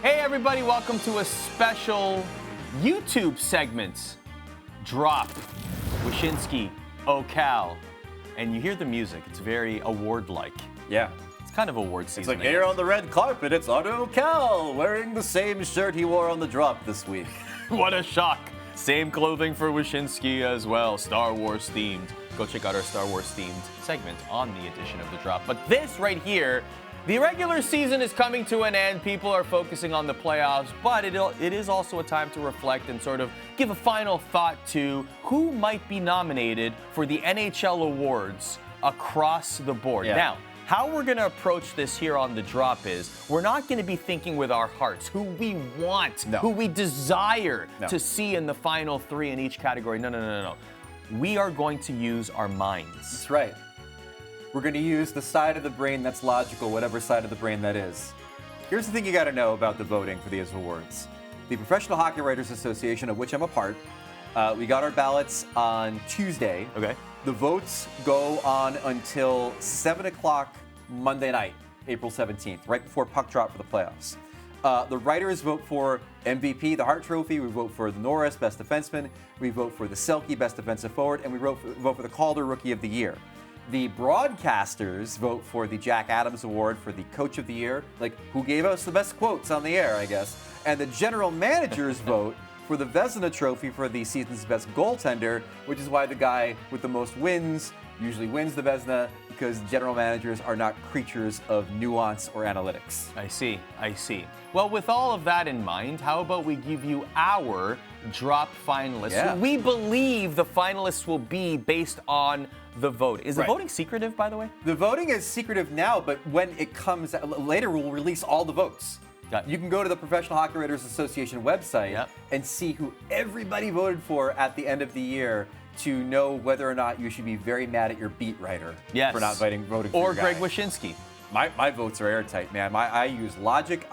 Hey everybody, welcome to a special YouTube segment. Drop, Wyshynski, Ocal, and you hear the music. It's very award-like. Yeah. It's kind of award season. It's like here on the red carpet, it's Arda Ocal wearing the same shirt he wore on the drop this week. What a shock. Same clothing for Wyshynski as well, Star Wars themed. Go check out our Star Wars themed segment on the edition of the drop. But this right here, the regular season is coming to an end. People are focusing on the playoffs, but it is also a time to reflect and sort of give a final thought to who might be nominated for the NHL Awards across the board. Yeah. Now, how we're going to approach this here on the drop is we're not going to be thinking with our hearts who we want, who we desire to see in the final three in each category. No. We are going to use our minds. That's right. We're going to use the side of the brain that's logical, whatever side of the brain that is. Here's the thing you got to know about the voting for these awards. The Professional Hockey Writers Association, of which I'm a part, we got our ballots on Tuesday. Okay. The votes go on until 7 o'clock Monday night, April 17th, right before puck drop for the playoffs. The writers vote for MVP, the Hart Trophy. We vote for the Norris, Best Defenseman. We vote for the Selke, Best Defensive Forward. And we vote for the Calder Rookie of the Year. The broadcasters vote for the Jack Adams Award for the Coach of the Year, like who gave us the best quotes on the air, I guess. And the general managers vote for the Vezina Trophy for the season's best goaltender, which is why the guy with the most wins usually wins the Vezina, because general managers are not creatures of nuance or analytics. I see. Well, with all of that in mind, how about we give you our drop finalists? Yeah. We believe the finalists will be based on the vote. Is the voting secretive, by the way? The voting is secretive now, but when it comes later, we'll release all the votes. You can go to the Professional Hockey Writers Association website and see who everybody voted for at the end of the year to know whether or not you should be very mad at your beat writer for not voting for or your Greg guy. Wyshynski. My votes are airtight, man. I use logic.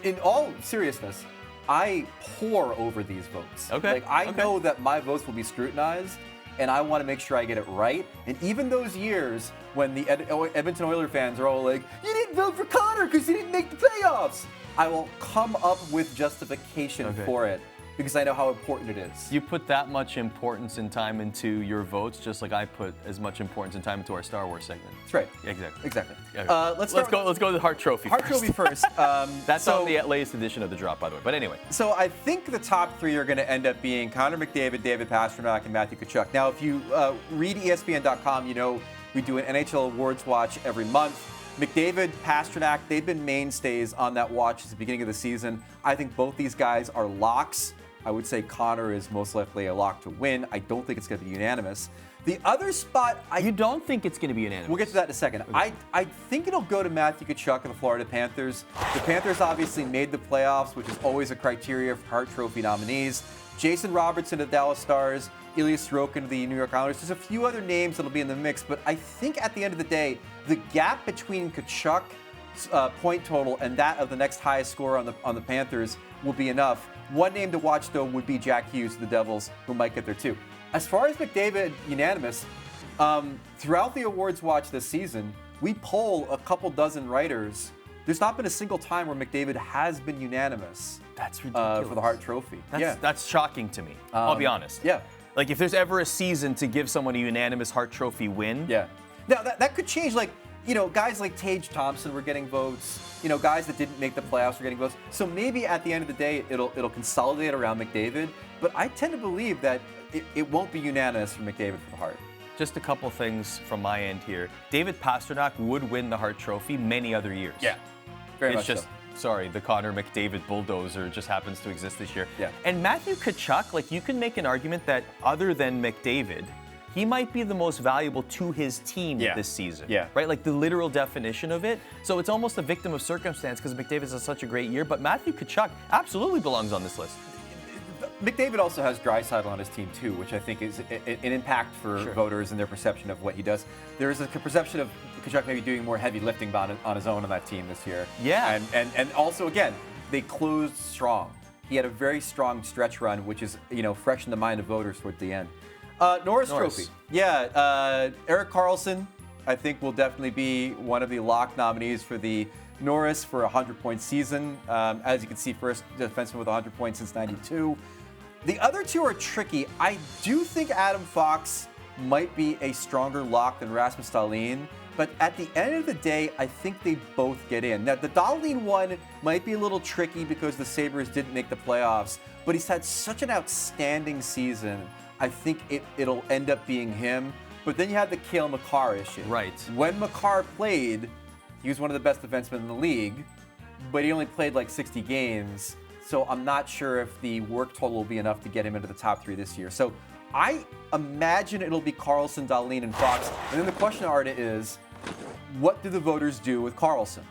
In all seriousness, I pore over these votes. Okay. Like I know that my votes will be scrutinized, and I want to make sure I get it right. And even those years when the Edmonton Oilers fans are all like, "You didn't vote for Connor because he didn't make the playoffs," I will come up with justification for it, because I know how important it is. You put that much importance and time into your votes, just like I put as much importance and time into our Star Wars segment. That's right. Exactly. Yeah. Let's go to the Hart Trophy. Hart Trophy first. That's on the latest edition of the drop, by the way. But anyway. So I think the top three are going to end up being Connor McDavid, David Pastrnak, and Matthew Tkachuk. Now, if you read ESPN.com, you know we do an NHL Awards watch every month. McDavid, Pastrnak, they've been mainstays on that watch since the beginning of the season. I think both these guys are locks. I would say Connor is most likely a lock to win. I don't think it's going to be unanimous. The other spot, you don't think it's going to be unanimous? We'll get to that in a second. Okay. I think it'll go to Matthew Tkachuk and the Florida Panthers. The Panthers obviously made the playoffs, which is always a criteria for Hart Trophy nominees. Jason Robertson of the Dallas Stars, Ilya Sorokin of the New York Islanders. There's a few other names that'll be in the mix, but I think at the end of the day, the gap between Tkachuk's point total and that of the next highest scorer on the Panthers will be enough. One name to watch, though, would be Jack Hughes of the Devils, who might get there, too. As far as McDavid unanimous, throughout the awards watch this season, we poll a couple dozen writers. There's not been a single time where McDavid has been unanimous. That's ridiculous. For the Hart Trophy. That's shocking to me. I'll be honest. Yeah. Like, if there's ever a season to give someone a unanimous Hart Trophy win. Yeah. Now, that could change. Like, you know, guys like Tage Thompson were getting votes. You know, guys that didn't make the playoffs were getting votes. So maybe at the end of the day, it'll consolidate around McDavid. But I tend to believe that it won't be unanimous for McDavid for the Hart. Just a couple things from my end here. David Pastrnak would win the Hart Trophy many other years. Yeah, very much so. Sorry, the Connor McDavid bulldozer just happens to exist this year. Yeah. And Matthew Tkachuk, like, you can make an argument that other than McDavid, he might be the most valuable to his team this season. Yeah. Right? Like the literal definition of it. So it's almost a victim of circumstance because McDavid's had such a great year. But Matthew Tkachuk absolutely belongs on this list. McDavid also has Draisaitl on his team, too, which I think is an impact for voters and their perception of what he does. There is a perception of Tkachuk maybe doing more heavy lifting on his own on that team this year. Yeah. And also, again, they closed strong. He had a very strong stretch run, which is, you know, fresh in the mind of voters towards the end. Norris Trophy. Yeah, Erik Karlsson, I think, will definitely be one of the lock nominees for the Norris for a 100-point season. As you can see, first defenseman with 100 points since 92. The other two are tricky. I do think Adam Fox might be a stronger lock than Rasmus Dahlin, but at the end of the day, I think they both get in. Now, the Dahlin one might be a little tricky because the Sabres didn't make the playoffs, but he's had such an outstanding season. I think it'll end up being him. But then you have the Cale Makar issue. Right. When Makar played, he was one of the best defensemen in the league, but he only played like 60 games. So I'm not sure if the work total will be enough to get him into the top 3 this year. So I imagine it'll be Karlsson, Dahlin, and Fox. And then the question, Arda, is what do the voters do with Karlsson?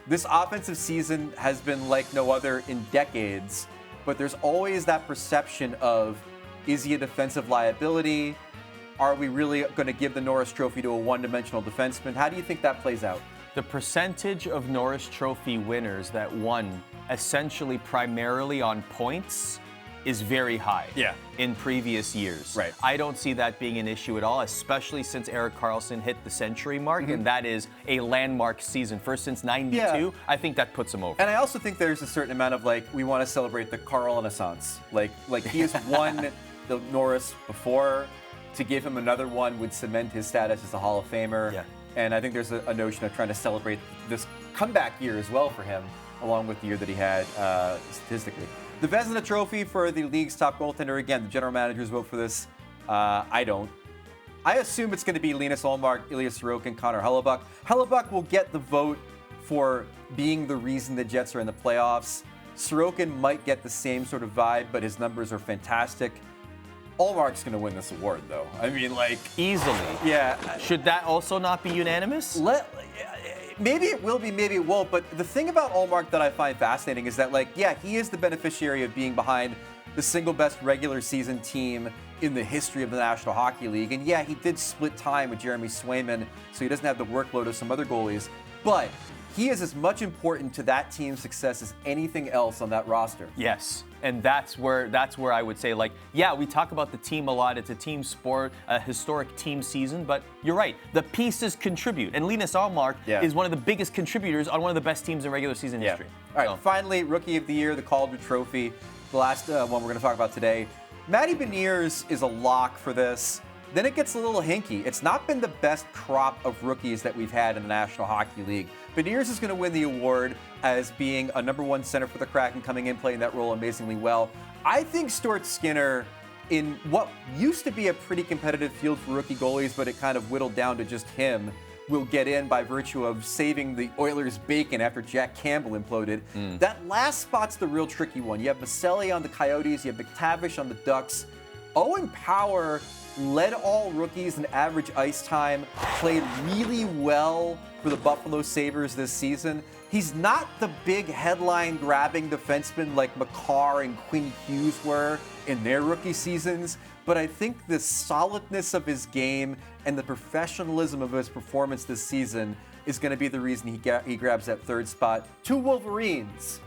This offensive season has been like no other in decades, but there's always that perception of, is he a defensive liability? Are we really going to give the Norris Trophy to a one-dimensional defenseman? How do you think that plays out? The percentage of Norris Trophy winners that won essentially primarily on points is very high in previous years. Right. I don't see that being an issue at all, especially since Erik Karlsson hit the century mark, and that is a landmark season. First since 92, Yeah. I think that puts him over. And I also think there's a certain amount of, like, we want to celebrate the Carl Renaissance. Like he has won the Norris before. To give him another one would cement his status as a Hall of Famer. Yeah. And I think there's a notion of trying to celebrate this comeback year as well for him, along with the year that he had statistically. The Vezina Trophy for the league's top goaltender. Again, the general managers vote for this. I don't. I assume it's going to be Linus Ullmark, Ilya Sorokin, Connor Hellebuyck. Hellebuyck will get the vote for being the reason the Jets are in the playoffs. Sorokin might get the same sort of vibe, but his numbers are fantastic. Ullmark's going to win this award, though. I mean, like... Easily. Yeah. Should that also not be unanimous? Maybe it will be, maybe it won't. But the thing about Ullmark that I find fascinating is that, like, yeah, he is the beneficiary of being behind the single best regular season team in the history of the National Hockey League. And yeah, he did split time with Jeremy Swayman, so he doesn't have the workload of some other goalies. But he is as much important to that team's success as anything else on that roster. Yes. And that's where I would say, like, yeah, we talk about the team a lot. It's a team sport, a historic team season. But you're right. The pieces contribute. And Linus Ullmark is one of the biggest contributors on one of the best teams in regular season history. All right, finally, Rookie of the Year, the Calder Trophy, the last one we're going to talk about today. Matty Beniers is a lock for this. Then it gets a little hinky. It's not been the best crop of rookies that we've had in the National Hockey League. Beniers is going to win the award as being a #1 center for the Kraken, coming in, playing that role amazingly well. I think Stuart Skinner, in what used to be a pretty competitive field for rookie goalies, but it kind of whittled down to just him, will get in by virtue of saving the Oilers' bacon after Jack Campbell imploded. That last spot's the real tricky one. You have Maselli on the Coyotes, you have McTavish on the Ducks. Owen Power led all rookies in average ice time, played really well for the Buffalo Sabres this season. He's not the big headline-grabbing defenseman like Makar and Quinn Hughes were in their rookie seasons, but I think the solidness of his game and the professionalism of his performance this season is going to be the reason he grabs that third spot. 2 Wolverines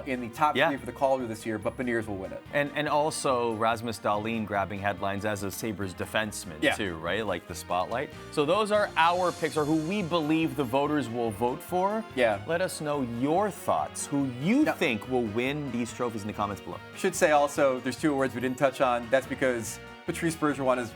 in the top 3 for the Calder this year, but Beniers will win it. And also Rasmus Dahlin grabbing headlines as a Sabres defenseman too, right? Like the spotlight. So those are our picks, or who we believe the voters will vote for. Yeah. Let us know your thoughts, who you think will win these trophies in the comments below. Should say also, there's 2 awards we didn't touch on. That's because Patrice Bergeron is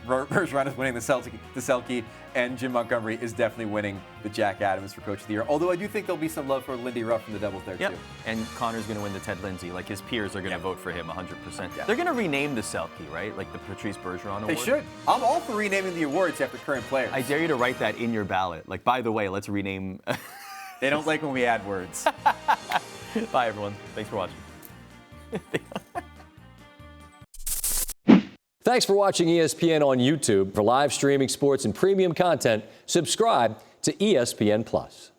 winning the Selke, and Jim Montgomery is definitely winning the Jack Adams for Coach of the Year. Although I do think there'll be some love for Lindy Ruff from the Devils there too. And Connor's going to win the Ted Lindsay. Like, his peers are going to vote for him 100%. Yeah. They're going to rename the Selke, right? Like the Patrice Bergeron Award. They should. I'm all for renaming the awards after current players. I dare you to write that in your ballot. Like, by the way, let's rename. They don't like when we add words. Bye, everyone. Thanks for watching. Thanks for watching ESPN on YouTube. For live streaming sports and premium content, subscribe to ESPN+.